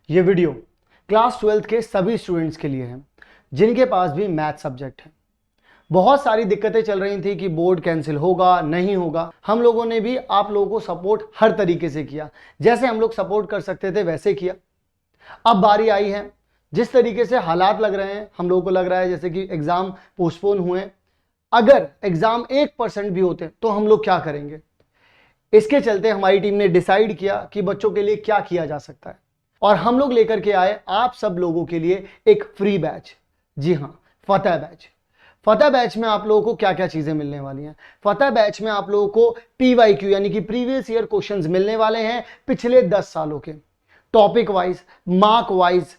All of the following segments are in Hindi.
ये वीडियो क्लास 12th के सभी स्टूडेंट्स के लिए है जिनके पास भी मैथ सब्जेक्ट है। बहुत सारी दिक्कतें चल रही थी कि बोर्ड कैंसिल होगा नहीं होगा। हम लोगों ने भी आप लोगों को सपोर्ट हर तरीके से किया, जैसे हम लोग सपोर्ट कर सकते थे वैसे किया। अब बारी आई है, जिस तरीके से हालात लग रहे हैं हम लोगों को लग रहा है जैसे कि एग्जाम पोस्टपोन हुए। अगर एग्जाम 1% भी होते तो हम लोग क्या करेंगे। इसके चलते हमारी टीम ने डिसाइड किया कि बच्चों के लिए क्या किया जा सकता है, और हम लोग लेकर के आए आप सब लोगों के लिए एक फ्री बैच। जी हां, फतेह बैच। फतेह बैच में आप लोगों को क्या क्या चीजें मिलने वाली हैं। फतेह बैच में आप लोगों को PYQ यानी कि प्रीवियस ईयर क्वेश्चंस मिलने वाले हैं पिछले 10 सालों के, topic wise, mark wise,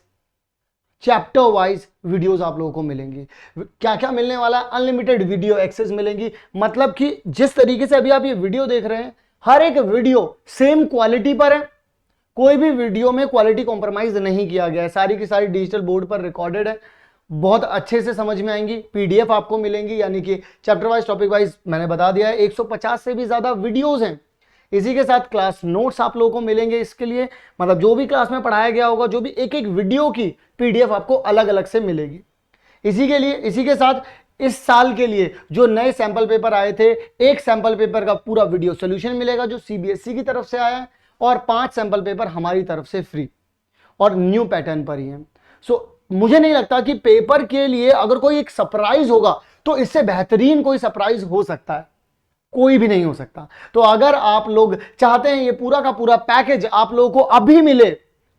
chapter wise videos आप लोगों को मिलेंगी। क्या क्या मिलने वाला, अनलिमिटेड वीडियो एक्सेस मिलेंगी। मतलब कि जिस तरीके से अभी आप ये वीडियो देख रहे हैं, हर एक वीडियो सेम क्वालिटी पर है, कोई भी वीडियो में क्वालिटी कॉम्प्रोमाइज नहीं किया गया है, सारी की सारी डिजिटल बोर्ड पर रिकॉर्डेड है, बहुत अच्छे से समझ में आएंगी। PDF आपको मिलेंगी, यानी कि चैप्टर वाइज टॉपिक वाइज मैंने बता दिया है। 150 से भी ज्यादा वीडियोस हैं। इसी के साथ क्लास नोट्स आप लोगों को मिलेंगे। इसके लिए मतलब जो भी क्लास में पढ़ाया गया होगा, जो भी एक एक वीडियो की PDF आपको अलग अलग से मिलेगी। इसी के साथ इस साल के लिए जो नए सैंपल पेपर आए थे, एक सैंपल पेपर का पूरा वीडियो सोल्यूशन मिलेगा जो CBSE की तरफ से आया है, और 5 सैंपल पेपर हमारी तरफ से फ्री और न्यू पैटर्न पर ही है। मुझे नहीं लगता कि पेपर के लिए अगर कोई एक सरप्राइज होगा तो इससे बेहतरीन कोई सरप्राइज हो सकता है, कोई भी नहीं हो सकता। तो अगर आप लोग चाहते हैं ये पूरा का पूरा पैकेज आप लोगों को अभी मिले,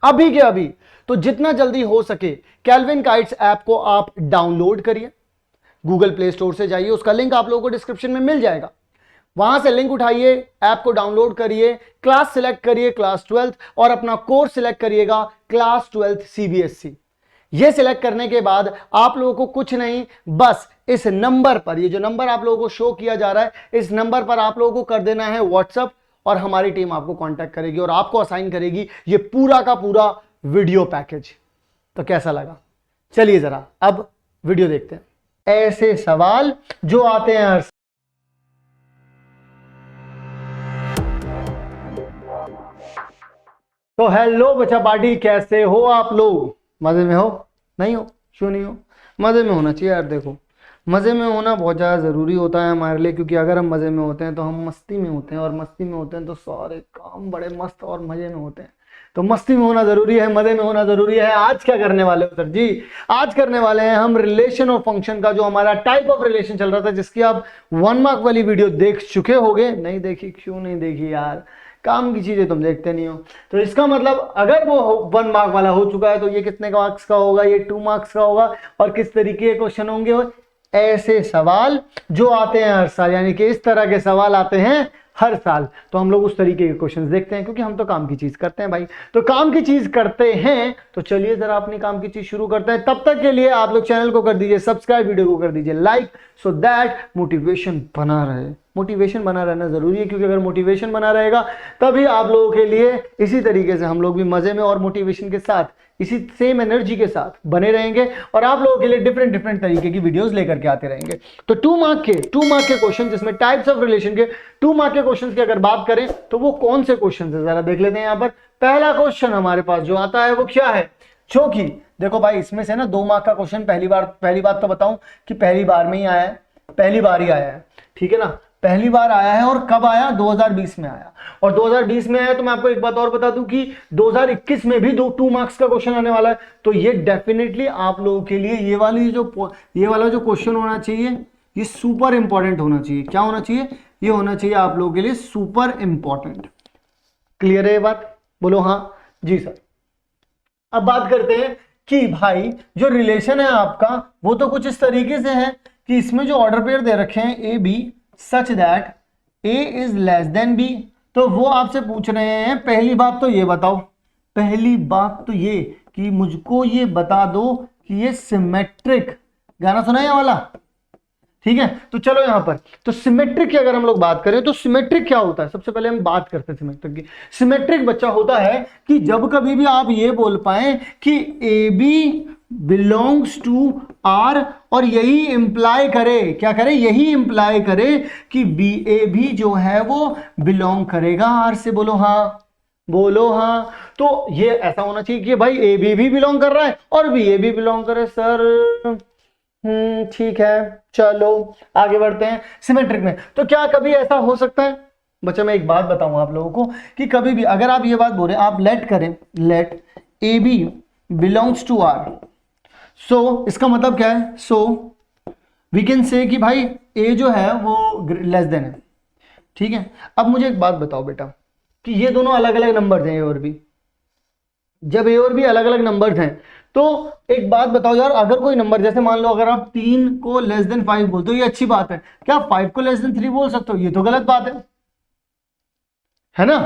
अभी के अभी, तो जितना जल्दी हो सके कैल्विन काइट्स ऐप को आप डाउनलोड करिए। गूगल प्ले स्टोर से जाइए, उसका लिंक आप लोगों को डिस्क्रिप्शन में मिल जाएगा। वहां से लिंक उठाइए, ऐप को डाउनलोड करिए, क्लास सिलेक्ट करिए क्लास 12th, और अपना कोर्स सिलेक्ट करिएगा क्लास 12th CBSE। ये सिलेक्ट करने के बाद आप लोगों को कुछ नहीं, बस इस नंबर पर, ये जो नंबर आप लोगों को शो किया जा रहा है, इस नंबर पर आप लोगों को कर देना है व्हाट्सएप, और हमारी टीम आपको कांटेक्ट करेगी और आपको असाइन करेगी ये पूरा का पूरा वीडियो पैकेज। तो कैसा लगा, चलिए जरा अब वीडियो देखते हैं। ऐसे सवाल जो आते हैं हर। तो हेलो बच्चा पार्टी, कैसे हो आप लोग? मजे में हो? नहीं हो? क्यों नहीं हो? मजे में होना चाहिए यार। देखो, मजे में होना बहुत ज़्यादा ज़रूरी होता है हमारे लिए, क्योंकि अगर हम मजे में होते हैं तो हम मस्ती में होते हैं, और मस्ती में होते हैं तो सारे काम बड़े मस्त और मजे में होते हैं। तो मस्ती में होना जरूरी है, मजे में होना जरूरी है। आज क्या करने वाले हो सर जी? आज करने वाले हैं हम रिलेशन और फंक्शन का, जो हमारा टाइप ऑफ रिलेशन चल रहा था, जिसकी आप 1 मार्क वाली वीडियो देख चुके होगे। नहीं देखी? क्यों नहीं देखी यार? काम की चीजें तुम देखते नहीं हो। तो इसका मतलब अगर वो 1 मार्क वाला हो चुका है तो ये कितने मार्क्स का होगा? ये 2 मार्क्स का होगा। और किस तरीके के क्वेश्चन होंगे? ऐसे सवाल जो आते हैं हर साल, यानी कि इस तरह के सवाल आते हैं हर साल। तो हम लोग उस तरीके के क्वेश्चंस देखते हैं, क्योंकि हम तो काम की चीज करते हैं भाई। तो काम की चीज करते हैं तो चलिए जरा अपनी काम की चीज शुरू करते हैं। तब तक के लिए आप लोग चैनल को कर दीजिए सब्सक्राइब, वीडियो को कर दीजिए लाइक, सो दैट मोटिवेशन बना रहे। मोटिवेशन बना रहना जरूरी है, क्योंकि अगर मोटिवेशन बना रहेगा तभी आप लोगों के लिए इसी तरीके से हम लोग भी मजे में और मोटिवेशन के साथ, इसी सेम एनर्जी के साथ बने रहेंगे, और आप लोगों के लिए डिफरेंट तरीके की वीडियोस लेकर के आते रहेंगे। तो 2 मार्क के क्वेश्चन, जिसमें टाइप्स ऑफ रिलेशन के 2 मार्क के क्वेश्चन की अगर बात करें तो वो कौन से क्वेश्चन है जरा देख लेते हैं। यहाँ पर पहला क्वेश्चन हमारे पास जो आता है वो क्या है, जो कि देखो भाई, इसमें से ना 2 मार्क का क्वेश्चन पहली बात तो बताऊं कि पहली बार में ही आया है, पहली बार ही आया है, ठीक है ना? पहली बार आया है। और कब आया? 2020 में आया। और 2020 में आया तो मैं आपको एक बात और बता दूं कि 2021 में भी 2 मार्क्स का क्वेश्चन आने वाला है। तो ये डेफिनेटली आप लोगों के लिए ये वाला जो क्वेश्चन होना चाहिए, ये सुपर इंपॉर्टेंट होना चाहिए। क्या होना चाहिए? ये होना चाहिए आप लोगों के लिए सुपर इंपॉर्टेंट। क्लियर है ये बात? बोलो हाँ जी सर। अब बात करते हैं कि भाई जो रिलेशन है आपका वो तो कुछ इस तरीके से है कि इसमें जो ऑर्डर पेयर दे रखे हैं AB such that A is less then B। तो वो आपसे पूछ रहे हैं, पहली बात तो ये बताओ, पहली बात तो ये कि मुझको ये बता दो कि ये सिमेट्रिक, गाना सुना है ये वाला, ठीक है? तो चलो यहां पर तो सिमेट्रिक की अगर हम लोग बात करें तो सिमेट्रिक क्या होता है? सबसे पहले हम बात करते हैं सिमेट्रिक की। सिमेट्रिक बच्चा होता है कि जब कभी भी आप ये बोल पाए कि AB बिलोंग्स टू R, और यही इंप्लाई करे, क्या करे? यही इंप्लाई करे कि BA भी जो है वो बिलोंग करेगा R से। बोलो हाँ। बोलो हाँ। तो ये ऐसा होना चाहिए कि भाई ए बी भी बिलोंग कर रहा है और बी ए भी बिलोंग करे सर। ठीक है, चलो आगे बढ़ते हैं सिमेट्रिक में। तो क्या कभी ऐसा हो सकता है बच्चा, मैं एक बात बताऊं आप लोगों को कि कभी भी अगर आप ये बात बोल रहे हैं, आप लेट करें, let A B belongs to R, so इसका मतलब क्या है, सो वी कैन से कि भाई ए जो है वो लेस देन है, ठीक है। अब मुझे एक बात बताओ बेटा कि ये दोनों अलग अलग नंबर्स हैं, ए और बी। जब ए और बी अलग अलग नंबर्स हैं तो एक बात बताओ यार, अगर कोई नंबर जैसे मान लो अगर आप 3 को लेस देन 5 बोलते हो, ये अच्छी बात है, क्या 5 को लेस देन 3 बोल सकते हो? ये तो गलत बात है ना।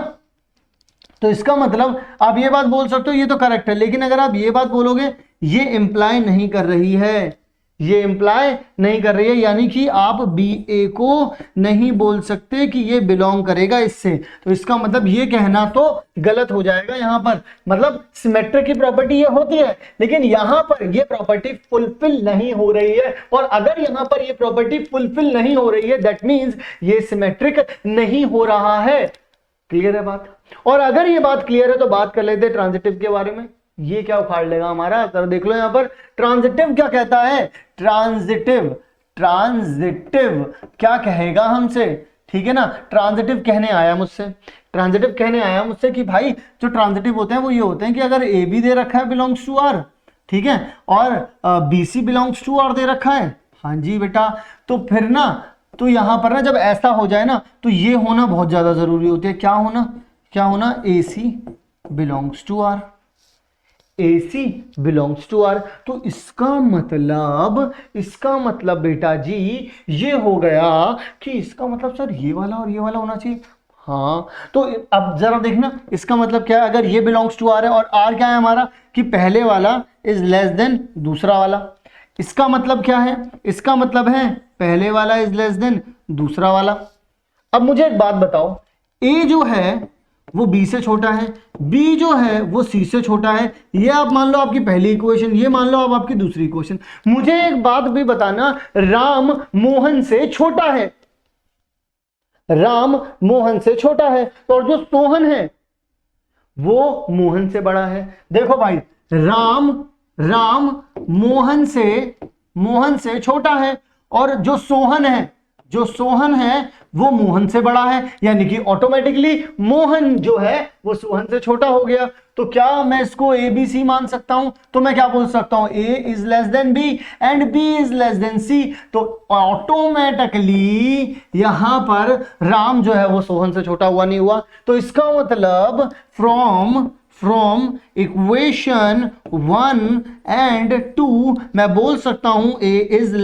तो इसका मतलब आप ये बात बोल सकते हो ये तो करेक्ट है, लेकिन अगर आप ये बात बोलोगे ये इंप्लाई नहीं कर रही है, ये इंप्लाई नहीं कर रही है, यानी कि आप बी ए को नहीं बोल सकते कि ये बिलोंग करेगा इससे। तो इसका मतलब ये कहना तो गलत हो जाएगा यहां पर। मतलब सिमेट्रिक की प्रॉपर्टी ये होती है, लेकिन यहां पर ये प्रॉपर्टी फुलफिल नहीं हो रही है। और अगर यहां पर ये प्रॉपर्टी फुलफिल नहीं हो रही है, दैट मीन्स ये सिमेट्रिक नहीं हो रहा है। क्लियर है बात? और अगर ये बात क्लियर है तो बात कर लेते हैं ट्रांजिटिव के बारे में। ये क्या उखाड़ लेगा हमारा, जरा देख लो यहां पर ट्रांजिटिव क्या कहता है। ट्रांजिटिव, ट्रांजिटिव क्या कहेगा हमसे, ठीक है ना। ट्रांजिटिव कहने आया मुझसे, ट्रांजिटिव कहने आया मुझसे कि भाई जो ट्रांजिटिव होते हैं वो ये होते हैं कि अगर ए बी दे रखा है बिलोंग्स टू आर, ठीक है, और B C belongs to R दे रखा है, हाँ जी बेटा, तो फिर ना तो यहां पर ना जब ऐसा हो जाए ना तो ये होना बहुत ज्यादा जरूरी होती है। क्या होना, क्या होना, A C belongs to R, A C belongs to R. तो इसका मतलब बेटा जी ये हो गया कि इसका मतलब सर ये वाला और ये वाला होना चाहिए। हाँ, तो अब जरा देखना इसका मतलब क्या है। अगर ये बिलोंग्स टू आर है और आर क्या है हमारा कि पहले वाला इज लेस देन दूसरा वाला, इसका मतलब क्या है, इसका मतलब है पहले वाला इज लेस देन दूसरा वाला। अब मुझे एक बात बताओ, ए जो है वो बी से छोटा है, बी जो है वो सी से छोटा है। ये आप मान लो आपकी पहली इक्वेशन, ये मान लो आप आपकी दूसरी इक्वेशन। मुझे एक बात भी बताना, राम मोहन से छोटा है, राम मोहन से छोटा है, और जो सोहन है वो मोहन से बड़ा है। देखो भाई, राम मोहन से छोटा है, और जो सोहन है वो मोहन से बड़ा है, यानी कि ऑटोमेटिकली मोहन जो है वो सोहन से छोटा हो गया। तो क्या मैं इसको ए बी सी मान सकता हूं? तो मैं क्या बोल सकता हूं, A is less than B and B is less than C. तो ऑटोमेटिकली यहां पर राम जो है वो सोहन से छोटा हुआ नहीं हुआ। तो इसका मतलब फ्रॉम इक्वेशन 1 एंड 2 मैं बोल सकता हूं ए इज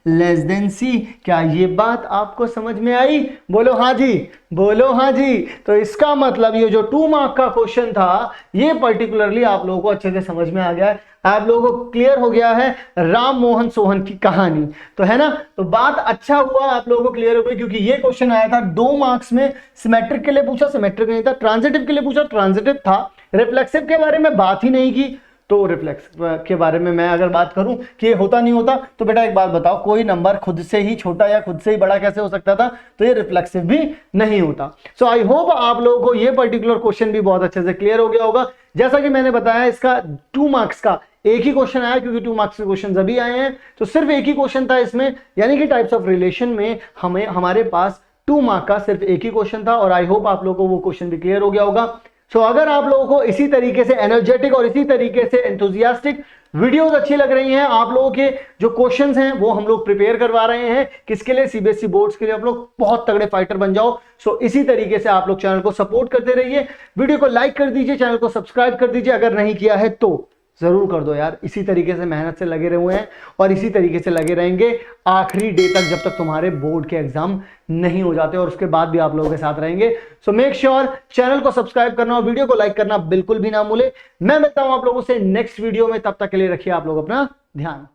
लेस देन सी। क्या ये बात आपको समझ में आई? बोलो हाँ जी, बोलो हाँ जी। तो इसका मतलब ये जो 2 मार्क का क्वेश्चन था ये पर्टिकुलरली आप लोगों को अच्छे से समझ में आ गया है, आप लोगों को क्लियर हो गया है राम मोहन सोहन की कहानी, तो है ना। तो बात अच्छा हुआ आप लोगों को क्लियर हो गई, क्योंकि ये क्वेश्चन आया था 2 मार्क्स में। सिमेट्रिक के लिए पूछा, सिमेट्रिक नहीं था। ट्रांजिटिव के लिए पूछा, ट्रांजिटिव था। रिफ्लेक्सिव के बारे में बात ही नहीं की। तो रिफ्लेक्स के बारे में मैं अगर बात करूं कि ये होता नहीं होता, तो बेटा एक बात बताओ, कोई नंबर खुद से ही छोटा या खुद से ही बड़ा कैसे हो सकता था? तो ये रिफ्लेक्सिव भी नहीं होता। सो आई होप आप लोगों को ये पर्टिकुलर क्वेश्चन भी बहुत अच्छे से क्लियर हो गया होगा। जैसा कि मैंने बताया, इसका 2 मार्क्स का एक ही क्वेश्चन आया, क्योंकि 2 मार्क्स के क्वेश्चन अभी आए हैं, तो सिर्फ एक ही क्वेश्चन था इसमें, यानी कि टाइप्स ऑफ रिलेशन में हमारे पास 2 मार्क का सिर्फ एक ही क्वेश्चन था। और आई होप आप लोगों को वो क्वेश्चन भी क्लियर हो गया होगा। सो अगर आप लोगों को इसी तरीके से एनर्जेटिक और इसी तरीके से एंथुजियास्टिक वीडियोस अच्छी लग रही हैं, आप लोगों के जो क्वेश्चंस हैं वो हम लोग प्रिपेयर करवा रहे हैं, किसके लिए? सीबीएसई बोर्ड्स के लिए। आप लोग बहुत तगड़े फाइटर बन जाओ। सो इसी तरीके से आप लोग चैनल को सपोर्ट करते रहिए, वीडियो को लाइक कर दीजिए, चैनल को सब्सक्राइब कर दीजिए अगर नहीं किया है तो जरूर कर दो यार। इसी तरीके से मेहनत से लगे रहे हैं और इसी तरीके से लगे रहेंगे आखिरी डे तक, जब तक तुम्हारे बोर्ड के एग्जाम नहीं हो जाते, और उसके बाद भी आप लोगों के साथ रहेंगे। सो मेक श्योर चैनल को सब्सक्राइब करना और वीडियो को लाइक करना बिल्कुल भी ना भूले। मैं मिलता हूं आप लोगों से नेक्स्ट वीडियो में, तब तक के लिए रखिए आप लोग अपना ध्यान।